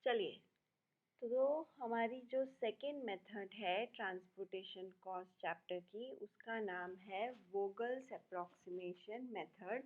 चलिए, तो हमारी जो सेकेंड मेथड है ट्रांसपोर्टेशन कॉस्ट चैप्टर की, उसका नाम है वोगल्स अप्रॉक्सीमेशन मेथड,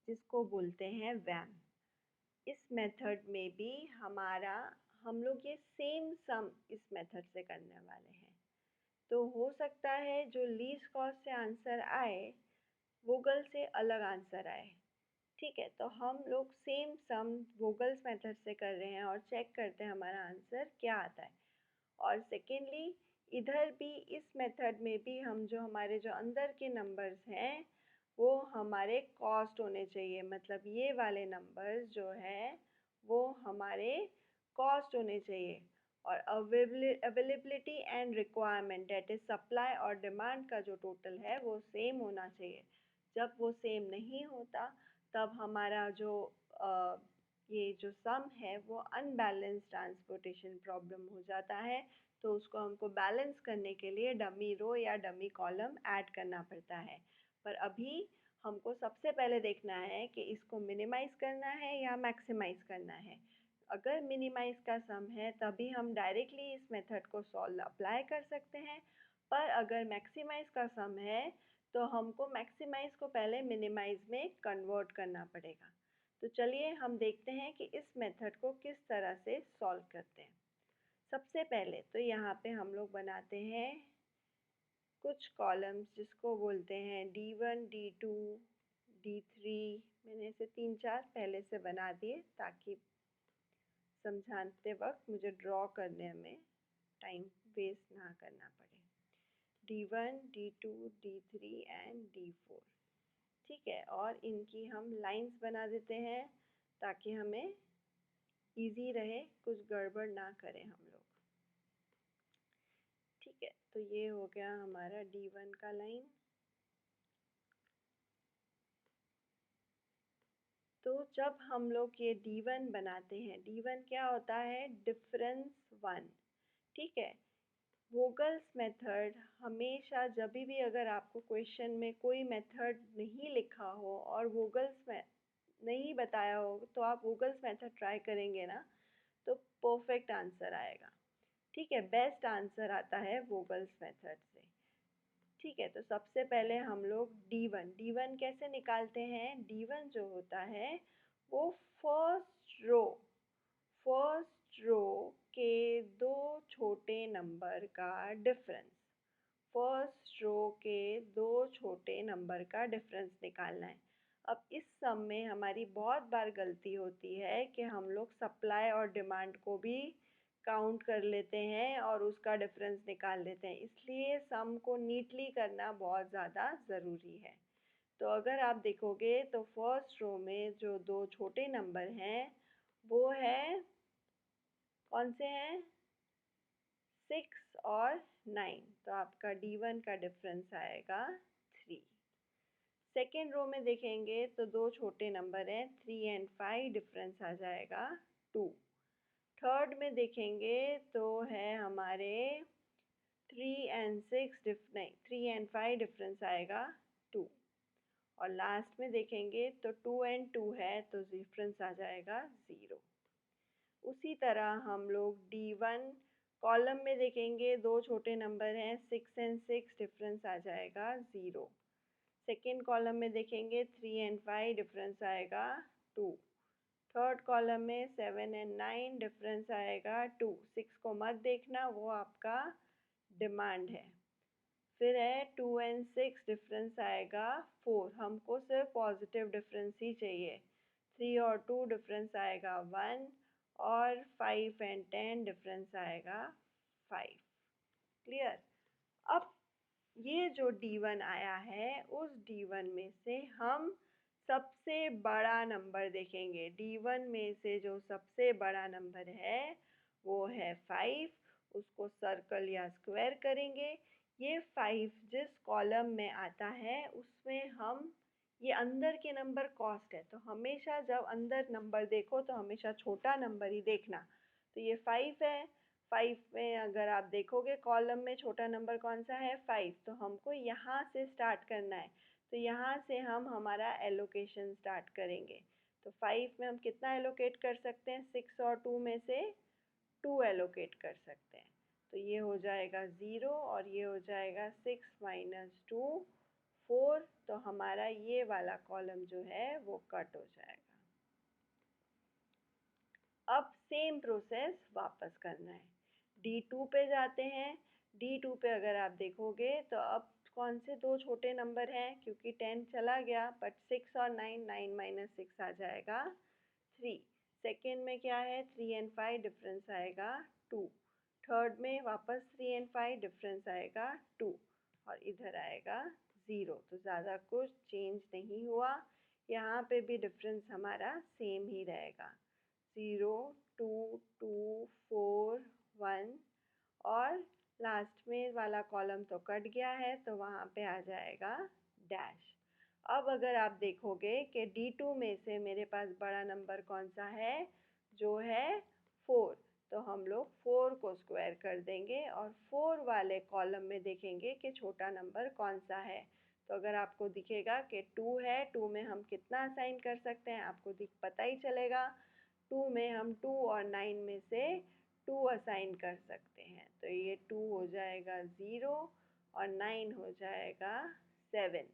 जिसको बोलते हैं वैम। इस मेथड में भी हम लोग ये सेम सम इस मेथड से करने वाले हैं। तो हो सकता है जो लीस्ट कॉस्ट से आंसर आए, वोगल से अलग आंसर आए। ठीक है, तो हम लोग सेम सम वोगल्स मेथड से कर रहे हैं और चेक करते हैं हमारा आंसर क्या आता है। और सेकेंडली, इधर भी इस मेथड में भी हम जो हमारे जो अंदर के नंबर्स हैं वो हमारे कॉस्ट होने चाहिए, मतलब ये वाले नंबर्स जो है वो हमारे कॉस्ट होने चाहिए। और availability and requirement, that is supply और डिमांड का जो टोटल है वो सेम होना चाहिए। जब वो सेम नहीं होता तब हमारा जो ये जो सम है वो अनबैलेंस ट्रांसपोर्टेशन प्रॉब्लम हो जाता है। तो उसको हमको बैलेंस करने के लिए डमी रो या डमी कॉलम ऐड करना पड़ता है। पर अभी हमको सबसे पहले देखना है कि इसको मिनिमाइज़ करना है या मैक्सिमाइज़ करना है। अगर मिनिमाइज़ का सम है तभी हम डायरेक्टली इस मेथड को सॉल्व अप्लाई कर सकते हैं। पर अगर मैक्सिमाइज़ का सम है तो हमको मैक्सिमाइज़ को पहले मिनिमाइज़ में कन्वर्ट करना पड़ेगा। तो चलिए हम देखते हैं कि इस मेथड को किस तरह से सॉल्व करते हैं। सबसे पहले तो यहाँ पे हम लोग बनाते हैं कुछ कॉलम्स, जिसको बोलते हैं D1, D2, D3। मैंने इसे 3-4 पहले से बना दिए ताकि समझाते वक्त मुझे ड्रॉ करने में टाइम वेस्ट ना करना पड़े। D1, D2, D3 and D4। ठीक है, और इनकी हम लाइंस बना देते हैं ताकि हमें इजी रहे, कुछ गड़बड़ ना करें हम लोग। ठीक है, तो ये हो गया हमारा D1 का लाइन। तो जब हम लोग ये D1 बनाते हैं, D1 क्या होता है? डिफरेंस 1। ठीक है, वोगल्स मेथड हमेशा जब भी अगर आपको क्वेश्चन में कोई मेथड नहीं लिखा हो और वोगल्स में नहीं बताया हो तो आप वोगल्स मेथड ट्राई करेंगे ना तो परफेक्ट आंसर आएगा। ठीक है, बेस्ट आंसर आता है वोगल्स मेथड से। ठीक है, तो सबसे पहले हम लोग D1 कैसे निकालते हैं? D1 जो होता है वो फर्स्ट रो के दो छोटे नंबर का डिफरेंस, फर्स्ट रो के दो छोटे नंबर का डिफरेंस निकालना है। अब इस सम में हमारी बहुत बार गलती होती है कि हम लोग सप्लाई और डिमांड को भी काउंट कर लेते हैं और उसका डिफरेंस निकाल लेते हैं, इसलिए सम को नीटली करना बहुत ज़्यादा ज़रूरी है। तो अगर आप देखोगे तो फर्स्ट रो में जो दो छोटे नंबर हैं वो है कौन से हैं? 6 और 9। तो आपका D1 का डिफरेंस आएगा 3। सेकेंड रो में देखेंगे तो दो छोटे नंबर हैं 3 एंड 5, डिफरेंस आ जाएगा 2। थर्ड में देखेंगे तो है हमारे 3 एंड 5, डिफरेंस आएगा 2। और लास्ट में देखेंगे तो 2 एंड 2 है तो डिफरेंस आ जाएगा 0। उसी तरह हम लोग D1 कॉलम में देखेंगे, दो छोटे नंबर हैं 6 एंड 6, डिफरेंस आ जाएगा 0। सेकेंड कॉलम में देखेंगे 3 एंड 5, डिफरेंस आएगा 2। थर्ड कॉलम में 7 एंड 9, डिफरेंस आएगा 2। 6 को मत देखना, वो आपका डिमांड है। फिर है 2 एंड 6, डिफरेंस आएगा 4। हमको सिर्फ पॉजिटिव डिफरेंस ही चाहिए। 3 और 2, डिफरेंस आएगा 1 और 5 एंड 10, डिफरेंस आएगा 5। क्लियर? अब ये जो D1 आया है उस D1 में से हम सबसे बड़ा नंबर देखेंगे। D1 में से जो सबसे बड़ा नंबर है वो है 5। उसको सर्कल या स्क्वायर करेंगे। ये 5 जिस कॉलम में आता है उसमें हम ये अंदर के नंबर कॉस्ट है, तो हमेशा जब अंदर नंबर देखो तो हमेशा छोटा नंबर ही देखना। तो ये 5 है। 5 में अगर आप देखोगे कॉलम में छोटा नंबर कौन सा है? 5। तो हमको यहाँ से स्टार्ट करना है, तो यहाँ से हम हमारा एलोकेशन स्टार्ट करेंगे। तो 5 में हम कितना एलोकेट कर सकते हैं? 6 और 2 में से 2 एलोकेट कर सकते हैं। तो ये हो जाएगा 0 और ये हो जाएगा 6 माइनस 2 4। तो हमारा ये वाला कॉलम जो है वो कट हो जाएगा। अब सेम प्रोसेस वापस करना है। D2 पे जाते हैं। D2 पे अगर आप देखोगे तो अब कौन से दो छोटे नंबर हैं, क्योंकि 10 चला गया, बट 6 और 9, 9 माइनस 6 आ जाएगा 3। सेकेंड में क्या है? 3 एंड 5 डिफरेंस आएगा 2। थर्ड में वापस 3 एंड 5 डिफरेंस आएगा 2 और इधर आएगा 0। तो ज़्यादा कुछ चेंज नहीं हुआ, यहाँ पे भी डिफरेंस हमारा सेम ही रहेगा, 0 2 2 4 1। और लास्ट में वाला कॉलम तो कट गया है, तो वहाँ पे आ जाएगा डैश। अब अगर आप देखोगे कि D2 में से मेरे पास बड़ा नंबर कौन सा है, जो है 4, तो हम लोग 4 को स्क्वायर कर देंगे और 4 वाले कॉलम में देखेंगे कि छोटा नंबर कौन सा है। तो अगर आपको दिखेगा कि 2 है, 2 में हम कितना असाइन कर सकते हैं, आपको पता ही चलेगा। 2 में हम 2 और 9 में से 2 असाइन कर सकते हैं। तो ये 2 हो जाएगा 0 और 9 हो जाएगा 7।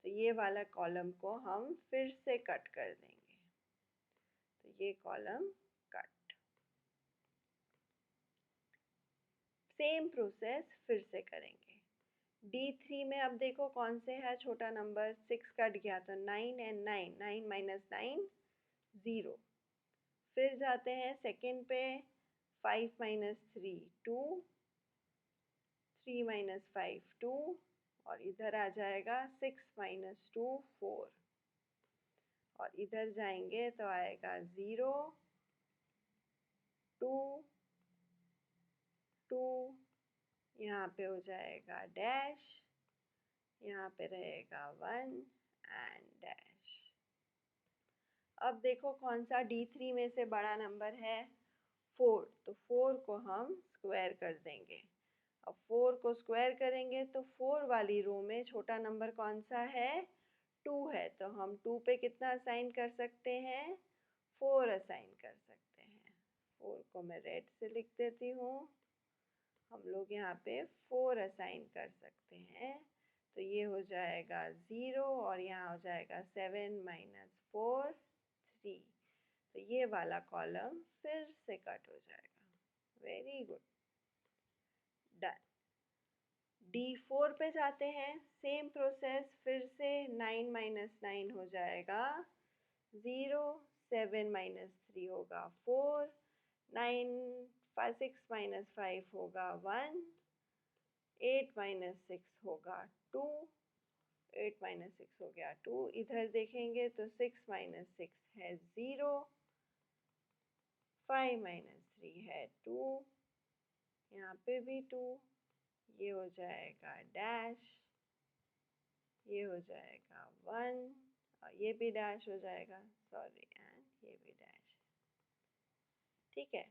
तो ये वाला कॉलम को हम फिर से कट कर देंगे। तो ये कॉलम कट। सेम प्रोसेस फिर से करेंगे। D3 में अब देखो कौन से है छोटा नंबर, 6 कट गया, तो 9 एंड 9, 9 माइनस 9 0। फिर जाते हैं सेकेंड पे, 5 माइनस 3 2, 3 माइनस 5 2 और इधर आ जाएगा 6 माइनस 2 4 और इधर जाएंगे तो आएगा 0 2 2, यहाँ पे हो जाएगा डैश, यहाँ पे रहेगा 1 एंड डैश। अब देखो कौन सा D3 में से बड़ा नंबर है, 4, तो 4 को हम स्क्वायर कर देंगे। अब 4 को स्क्वायर करेंगे तो 4 वाली रो में छोटा नंबर कौन सा है, 2 है, तो हम 2 पे कितना असाइन कर सकते हैं, 4 असाइन कर सकते हैं। 4 को मैं रेड से लिख देती हूँ। हम लोग यहाँ पे 4 असाइन कर सकते हैं। तो ये हो जाएगा 0 और यहाँ हो जाएगा 7 माइनस 4 3। तो ये वाला कॉलम फिर से कट हो जाएगा। Very good, done. D4 पे जाते हैं। सेम प्रोसेस फिर से, 9 माइनस 9 हो जाएगा 0, 7 माइनस 3 होगा 4, 9 6 माइनस 5 होगा 1, 8 माइनस 6 होगा 2, 8 माइनस 6 हो गया 2। इधर देखेंगे तो 6 माइनस 6 है 0, 5 माइनस 3 है 2, यहाँ पे भी 2, ये हो जाएगा डैश, ये हो जाएगा 1 और ये भी डैश हो जाएगा, सॉरी, एंड ये भी डैश। ठीक है।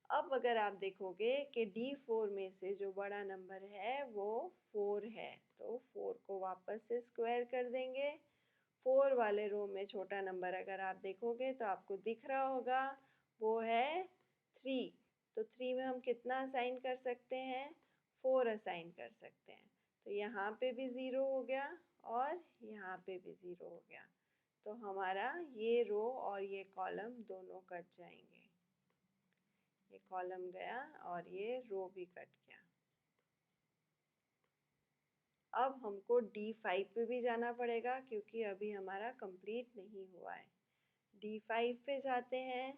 अब अगर आप देखोगे कि D4 में से जो बड़ा नंबर है वो 4 है, तो 4 को वापस से स्क्वायर कर देंगे। 4 वाले रो में छोटा नंबर अगर आप देखोगे तो आपको दिख रहा होगा, वो है 3। तो 3 में हम कितना असाइन कर सकते हैं, 4 असाइन कर सकते हैं। तो यहाँ पे भी 0 हो गया और यहाँ पे भी 0 हो गया। तो हमारा ये रो और ये कॉलम दोनों कट जाएंगे। ये कॉलम गया और ये रो भी कट गया। अब हमको D5 पे भी जाना पड़ेगा, क्योंकि अभी हमारा कंप्लीट नहीं हुआ है। D5 पे जाते हैं।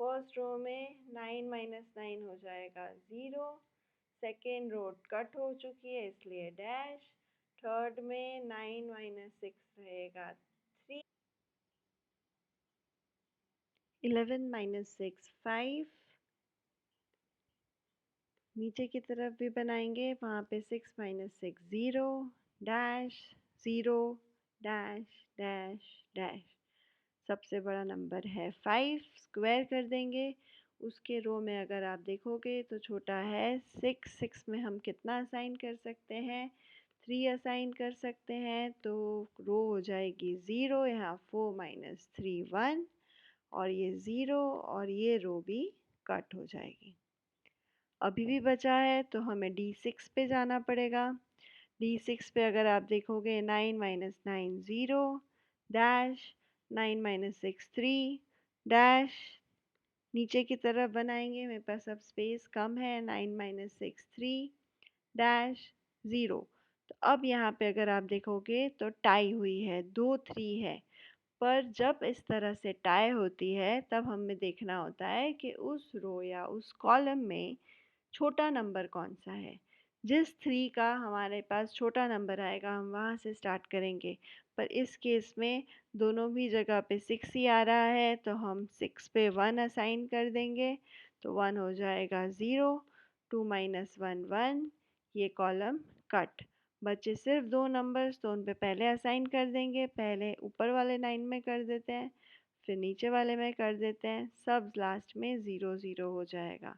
फर्स्ट रो में 9 माइनस 9 हो जाएगा 0, सेकेंड रो कट हो चुकी है इसलिए डैश, थर्ड में 9 माइनस 6 रहेगा 3, 11 माइनस 6 5, नीचे की तरफ भी बनाएंगे, वहाँ पे 6 minus 6 0, dash 0 dash dash dash. सबसे बड़ा नंबर है 5, स्क्वायर कर देंगे। उसके रो में अगर आप देखोगे तो छोटा है 6, 6 में हम कितना असाइन कर सकते हैं, 3 असाइन कर सकते हैं। तो रो हो जाएगी 0, यहाँ 4 माइनस 3 1 और ये 0 और ये रो भी कट हो जाएगी। अभी भी बचा है तो हमें D6 पे जाना पड़ेगा। D6 पे अगर आप देखोगे 9 माइनस 9 0 डैश 9 माइनस 6 3 डैश नीचे की तरफ बनाएंगे। मेरे पास अब स्पेस कम है। 9 माइनस 6 3 डैश 0। तो अब यहाँ पे अगर आप देखोगे तो टाई हुई है, 2 3 है। पर जब इस तरह से टाई होती है तब हमें देखना होता है कि उस रो या उस कॉलम में छोटा नंबर कौन सा है। जिस 3 का हमारे पास छोटा नंबर आएगा हम वहाँ से स्टार्ट करेंगे। पर इस केस में दोनों भी जगह पे 6 ही आ रहा है तो हम 6 पे 1 असाइन कर देंगे। तो 1 हो जाएगा 0। 2 माइनस 1 1। ये कॉलम कट। बचे सिर्फ 2 नंबर्स तो उन पे पहले असाइन कर देंगे। पहले ऊपर वाले 9 में कर देते हैं, फिर नीचे वाले में कर देते हैं। सब लास्ट में 0 0 हो जाएगा।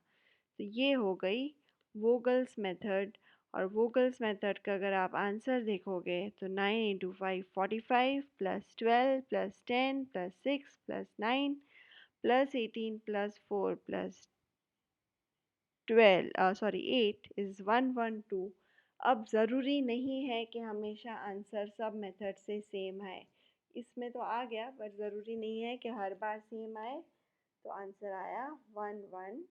तो ये हो गई वोगल्स मेथड। और वोगल्स मेथड का अगर आप आंसर देखोगे तो 9 into 5 45 plus 12 plus 10 plus 6 plus 9 plus 18 plus 4 plus 8 is 112। अब ज़रूरी नहीं है कि हमेशा आंसर सब मेथड से सेम आए। इसमें तो आ गया पर ज़रूरी नहीं है कि हर बार सेम आए। तो आंसर आया 112।